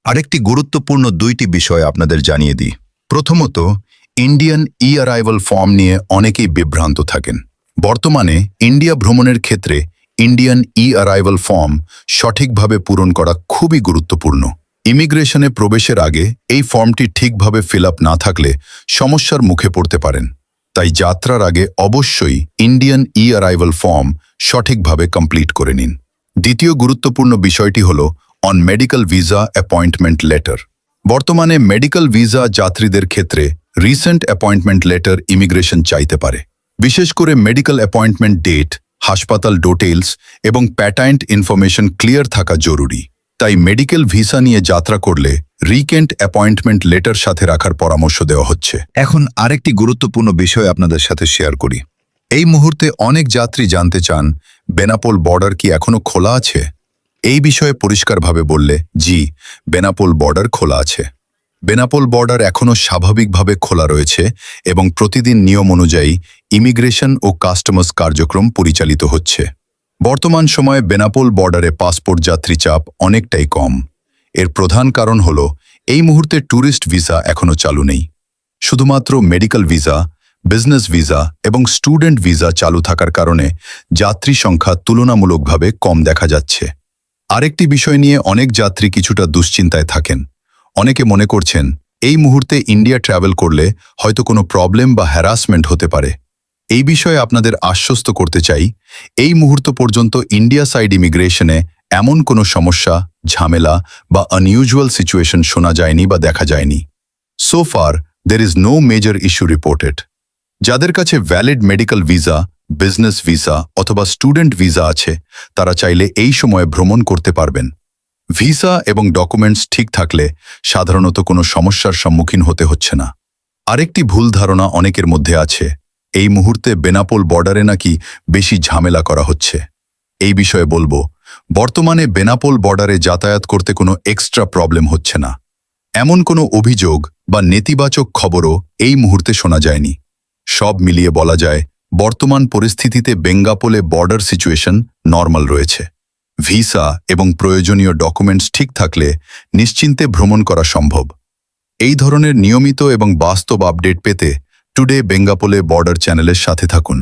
আরেকটি গুরুত্বপূর্ণ দুইটি বিষয় আপনাদের জানিয়ে দিই। প্রথমত, ইন্ডিয়ান অ্যারাইভাল ফর্ম নিয়ে অনেকেই বিভ্রান্ত থাকেন। বর্তমানে ইন্ডিয়া ভ্রমণের ক্ষেত্রে ইন্ডিয়ান অ্যারাইভাল ফর্ম সঠিকভাবে পূরণ করা খুবই গুরুত্বপূর্ণ। ইমিগ্রেশনে প্রবেশের আগে এই ফর্মটি ঠিকভাবে ফিল আপ না থাকলে সমস্যার মুখে পড়তে পারেন। তাই যাত্রার আগে অবশ্যই ইন্ডিয়ান অ্যারাইভাল ফর্ম সঠিকভাবে কমপ্লিট করে নিন। দ্বিতীয় গুরুত্বপূর্ণ বিষয়টি হল on medical visa appointment letter. বর্তমানে মেডিকেল ভিসা যাত্রীদের ক্ষেত্রে রিসেন্ট অ্যাপয়েন্টমেন্ট লেটার ইমিগ্রেশন চাইতে পারে। বিশেষ করে মেডিকেল অ্যাপয়েন্টমেন্ট ডেট, হাসপাতাল ডিটেইলস এবং প্যাটার্ন্ট ইনফরমেশন ক্লিয়ার থাকা জরুরি। তাই মেডিকেল ভিসা নিয়ে যাত্রা করলে রিসেন্ট অ্যাপয়েন্টমেন্ট লেটার সাথে রাখার পরামর্শ দেওয়া হচ্ছে। এখন আরেকটি গুরুত্বপূর্ণ বিষয় আপনাদের সাথে শেয়ার করি। এই মুহূর্তে অনেক যাত্রী জানতে চান, বেনাপোল বর্ডার কি এখনো খোলা আছে? এই বিষয়ে পরিষ্কারভাবে বললে, জি, বেনাপোল বর্ডার খোলা আছে। বেনাপোল বর্ডার এখনও স্বাভাবিকভাবে খোলা রয়েছে এবং প্রতিদিন নিয়ম অনুযায়ী ইমিগ্রেশন ও কাস্টমস কার্যক্রম পরিচালিত হচ্ছে। বর্তমান সময়ে বেনাপোল বর্ডারে পাসপোর্ট যাত্রী চাপ অনেকটাই কম। এর প্রধান কারণ হল এই মুহূর্তে ট্যুরিস্ট ভিসা এখনও চালু নেই। শুধুমাত্র মেডিকেল ভিসা, বিজনেস ভিসা এবং স্টুডেন্ট ভিসা চালু থাকার কারণে যাত্রী সংখ্যা তুলনামূলকভাবে কম দেখা যাচ্ছে। আরেকটি বিষয় নিয়ে অনেক যাত্রী কিছুটা দুশ্চিন্তায় থাকেন। অনেকে মনে করছেন এই মুহূর্তে ইন্ডিয়া ট্রাভেল করলে হয়তো কোনো প্রবলেম বা হ্যারাসমেন্ট হতে পারে। এই বিষয়ে আপনাদের আশ্বস্ত করতে চাই, এই মুহূর্ত পর্যন্ত ইন্ডিয়া সাইড ইমিগ্রেশনে এমন কোনো সমস্যা, ঝামেলা বা আনইউজুয়াল সিচুয়েশন শোনা যায়নি বা দেখা যায়নি। So far there is no major issue reported. যাদের কাছে valid medical visa, business visa অথবা স্টুডেন্ট ভিসা আছে, তারা চাইলে এই সময়ে ভ্রমণ করতে পারবেন। ভিসা এবং ডকুমেন্টস ঠিক থাকলে সাধারণত কোনো সমস্যার সম্মুখীন হতে হচ্ছে না। আরেকটি ভুল ধারণা অনেকের মধ্যে আছে, এই মুহূর্তে বেনাপোল বর্ডারে নাকি বেশি ঝামেলা করা হচ্ছে। এই বিষয়ে বলবো, বর্তমানে বেনাপোল বর্ডারে যাতায়াত করতে কোনো এক্সট্রা প্রবলেম হচ্ছে না। এমন কোনো অভিযোগ বা নেতিবাচক খবরও এই মুহূর্তে শোনা যায়নি। সব মিলিয়ে বলা যায়, বর্তমান পরিস্থিতিতে বেঙ্গাপোলে বর্ডার সিচুয়েশন নর্মাল রয়েছে। ভিসা এবং প্রয়োজনীয় ডকুমেন্টস ঠিক থাকলে নিশ্চিন্তে ভ্রমণ করা সম্ভব। এই ধরনের নিয়মিত এবং বাস্তব আপডেট পেতে টুডে বেঙ্গাপোলে বর্ডার চ্যানেলের সাথে থাকুন।